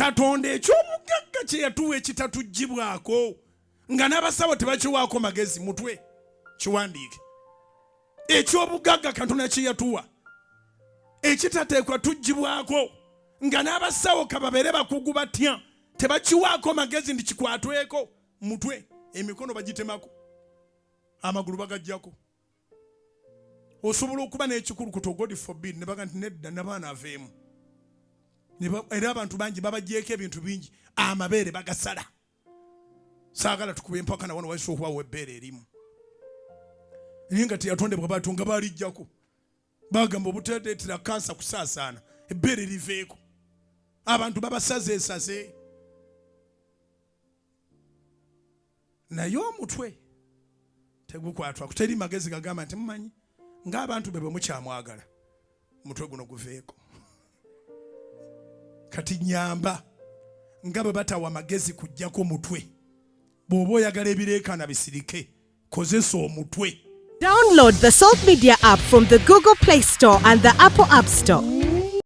Katonda eky'obugagga kyeyatuwa ekitatugibwako nga n'abasawo tebakiwaako magezi mutwe kiwandiike. Eky'obugagga Katonda kyeyatuwa ekitateekwa tugibwako nga n'abasawo kababeere bakugu batya tebakiwaako magezi ndi kikwatweko mutwe, emikono bagitemako, amagulu bagajjako. Osobola okuba n'ekikulukuto God forbid ne baga nti nedda n'abaana aveemu. Era abantu bangi babajjeeko ebintu bingi, amabeere bagasala. Saagala tukube empaka na wano waiso okubawo ebbeere erimu. Naye nga teyatondebwa bantu nga balijjako. Bagamba obuteeteetera kansa kusaasaana, ebbeere liveeko. Abantu babasazeesaze. Naye omutwe tegukwatwa kuteri magezi gagamba nti mumanyi ng'abantu bwe mukyamwagala mutwe guno guveeko. Kati nyamba nga bwe batawa magezi kujjako mutwe. Bw'oba oyagala ebireekaana bisirike kozesa omutwe. Download the Salt Media app from the Google Play Store and the Apple App Store.